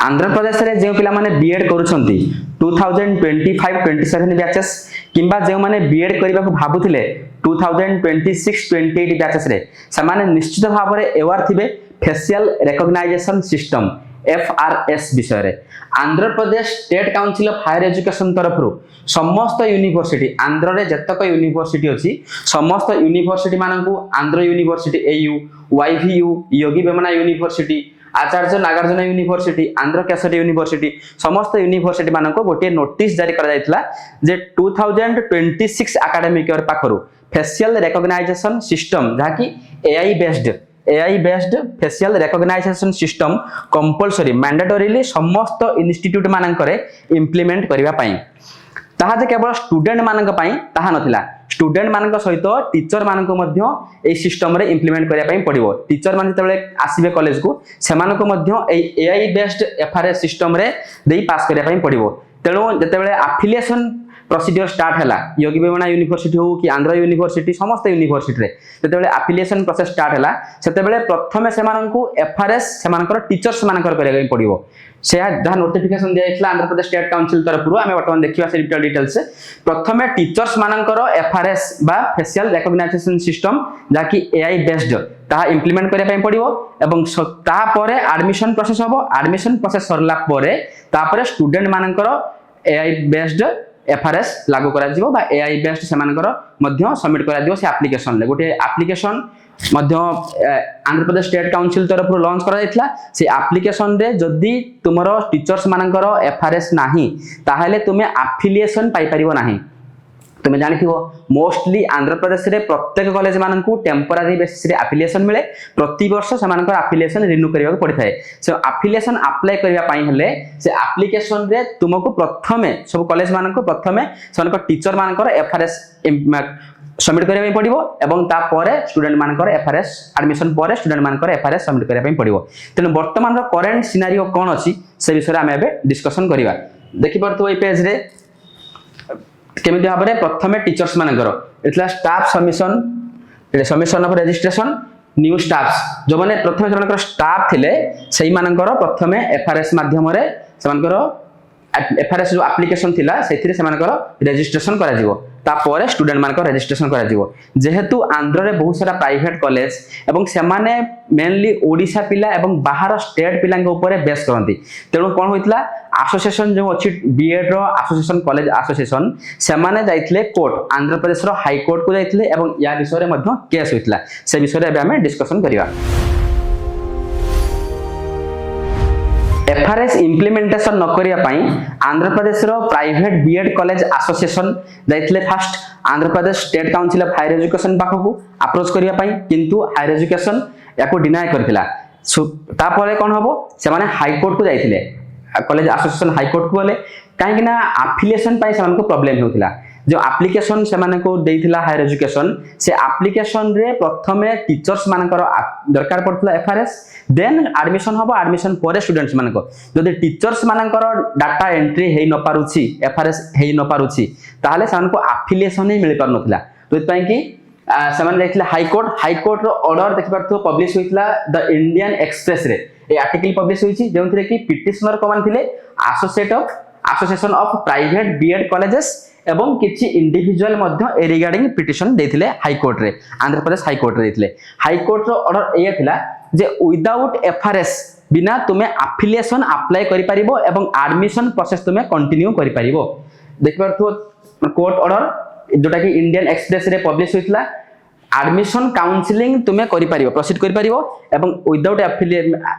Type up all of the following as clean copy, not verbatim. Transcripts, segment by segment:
आंध्र प्रदेश रे जो पिला माने बीएड करूछंती 2025-27 बैचेस किंबा जो माने बीएड करबा को भाबुथिले 2026-28 बैचेस रे समान निश्चित भाव रे एवार थिबे फेशियल रिकॉग्नाइजेशन सिस्टम FRS विषय रे Andhra Pradesh state council of higher education तरफ समस्त यूनिवर्सिटी आंध्र रे जतक यूनिवर्सिटी अछि समस्त यूनिवर्सिटी मानकू Andhra university AU YVU Yogi Vemana university Acharya Nagarjuna university Andhra Kesari university समस्त यूनिवर्सिटी मानको गोटे नोटिस जारी करा जायतला जे 2026 एकेडमिक ईयर पाखरु फेशियल रिकॉग्नाइजेशन सिस्टम जाकी AI based facial recognition system compulsory mandatorily समस्त इंस्टीट्यूट मानकरे इंप्लीमेंट करिवा पई ताहा जे केवल स्टूडेंट मानक पई ताहा नथिला स्टूडेंट मानक सहित टीचर मानक मध्य ए सिस्टम रे इंप्लीमेंट करिया पई पड़िबो टीचर मान जतबेले आसीबे कॉलेज को सेमानक मध्य ए AI बेस्ड FRS सिस्टम रे देई पास करिया पई पड़िबो तेणु जतबेले एफिलिएशन प्रोसीजर स्टार्ट हैला योगी वेमना यूनिवर्सिटी हो कि आंध्र यूनिवर्सिटी समस्त यूनिवर्सिटी रे जतबेले एफिलिएशन प्रोसेस स्टार्ट हैला सेतबेले प्रथमे सेमानकू FRS सेमानकर टीचर्स मानकर करिया पई पड़िबो से जहाँ नोटिफिकेशन दिया आंध्र प्रदेश स्टेट काउंसिल तरफ आम बर्तमान देखा से डिटेल्स प्रथमे टीचर्स मानकर FRS बा फेशियल रिकॉग्नाइजेशन सिस्टम जाकी AI बेस्ड ता इंप्लीमेंट करिया पई पड़िबो एवं ता परे एडमिशन प्रोसेस हबो एडमिशन प्रोसेस सरला परे ता परे स्टूडेंट मानकर AI बेस्ड FRS लागू करा जिवो बा AI बेस्ड से मानकर मध्य सबमिट करा जिवो से एप्लीकेशन ले गोटे एप्लीकेशन मध्य आंध्र प्रदेश स्टेट काउंसिल तरफ लॉन्च करा जायतला से एप्लीकेशन रे जदी तुमरो टीचर्स मानकर FRS नाही ताहेले तुमे एफिलिएशन पाई परिबो नाही तुमे जानिथिबो मोस्टली आंध्र प्रदेश रे प्रत्येक कॉलेज मानकू टेम्पररी बेसिस रे एफिलिएशन मिले प्रति वर्ष से मानकर एफिलिएशन रिन्यू करिया पड़ि थाए सो एफिलिएशन अप्लाई करिया पई हले से एप्लीकेशन रे तुमको प्रथमे सब कॉलेज मानकू प्रथमे सनकर टीचर मानकर FRS सबमिट करिया पई पड़िबो एवं ता परे स्टूडेंट मानकर FRS एडमिशन परे स्टूडेंट मानकर FRS सबमिट करिया पई पड़िबो तेनु वर्तमान रो करंट सिनेरियो कोन अछि से विषय रे हम एबे डिस्कशन करिवा देखि परथो ए पेज रे केमिति भाबरे प्रथमे टीचर्स मानकर एतला staff submission of registration new staffs जो माने प्रथमे जनकर स्टाफ थिले सेही मानकर प्रथमे FRS माध्यम रे समानकर FRS जो एप्लीकेशन थिला सेथिरे समानकर रजिस्ट्रेशन करा जिवो ता परे स्टूडेंट मानकर रजिस्ट्रेशन करा जिवो जेहेतु आंध्र रे बहुत सारा प्राइवेट कॉलेज एवं से माने मेनली ओडिसा पिला एवं बाहर स्टेट पिला के ऊपर बेस करंती तेणु कोन होइतला एसोसिएशन जो अछि बीएड रो एसोसिएशन कॉलेज एसोसिएशन से माने जाइतले कोर्ट आंध्र प्रदेश रो हाई कोर्ट को जाइतले एवं या विषय रे मध्य केस होइतला से विषय रे हम डिस्कशन करिवा FRS इंप्लीमेंटेशन न करिया पई आंध्र प्रदेश रो प्राइवेट बीएड कॉलेज एसोसिएशन जाइतले first Andhra Pradesh state council of higher education पाखकू अप्रोच करिया पई किंतु हायर एजुकेशन याको डिनाय करथिला ता परे कोन हबो से माने हाई कोर्ट को जाइतले कॉलेज एसोसिएशन हाई कोर्ट को गले काहे कि ना एफिलिएशन पई समान को प्रॉब्लम होतिला जो एप्लीकेशन से माने को देइथिला हायर एजुकेशन से एप्लीकेशन रे प्रथमे टीचर्स मानकर दरकार पड़थिला FRS देन एडमिशन हबो एडमिशन परे स्टूडेंट्स मानको जदि टीचर्स मानकर डाटा एंट्री हेइ न पारुछि FRS हेइ न पारुछि ताहाले सानको एफिलिएशन ही मिल पार नथिला तो पई कि समान जाइथिला हाई कोर्ट रो ऑर्डर देखि परथो पब्लिश होइथिला द इंडियन एक्सप्रेस रे ए आर्टिकल पब्लिश होइछि जेउथिरे कि पिटिशनर कोमान थिले association of private BEd colleges एवं किछि इंडिविजुअल मध्य ए रिगार्डिंग पिटिशन देथिले हाई कोर्ट रे आंध्र प्रदेश हाई कोर्ट रे देथिले हाई कोर्ट रो ऑर्डर एया थिला जे विदाउट FRS बिना तुमे एफिलिएशन अप्लाई करि परिबो एवं एडमिशन प्रोसेस तुमे कंटिन्यू करि परिबो देखि परथो कोर्ट ऑर्डर जोटा कि इंडियन एक्सप्रेस रे पब्लिश होइतला एडमिशन काउंसलिंग तुमे करि परिबो प्रोसीड करि परिबो एवं विदाउट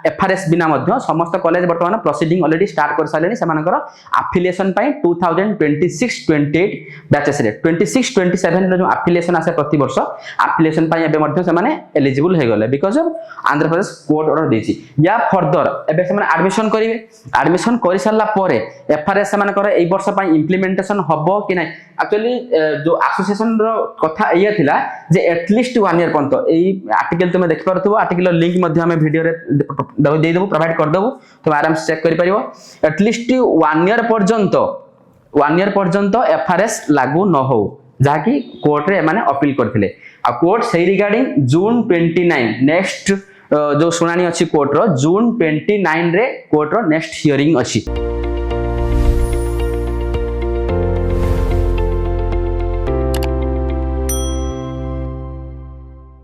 FRS बिना मध्य समस्त कॉलेज वर्तमान प्रोसीडिंग ऑलरेडी स्टार्ट कर सालेनी सेमानकर एफिलिएशन पई 2026-28 बैचेस रे 26-27 रो जो एफिलिएशन आसे प्रति वर्ष एफिलिएशन पई एबे मध्य से माने एलिजिबल हे गले because of Andhra Pradesh court order देछि या फर्दर एबे से माने एडमिशन करिवे एडमिशन करि साला परे FRS सेमानकर एई वर्ष पई इंप्लीमेंटेशन हबो कि नै एक्चुअली जो एसोसिएशन रो कथा एया थिला जे एटलीस्ट 1 ईयर पंत एई आर्टिकल तुमे देखि परथबो आर्टिकल लिंक मध्ये हमें वीडियो रे दे देबो प्रोवाइड कर देबो तो आराम से चेक करि परिबो एटलीस्ट 1 ईयर पर्यंत FRS लागू न हो जाकी कोर्ट रे माने अपील करथिले आ कोर्ट सही रिगार्डिंग जून 29 नेक्स्ट जो शुणाणी अच्छी कोर्ट रो जून 29 रे कोर्ट रो नेक्स्ट हियरिंग अच्छी।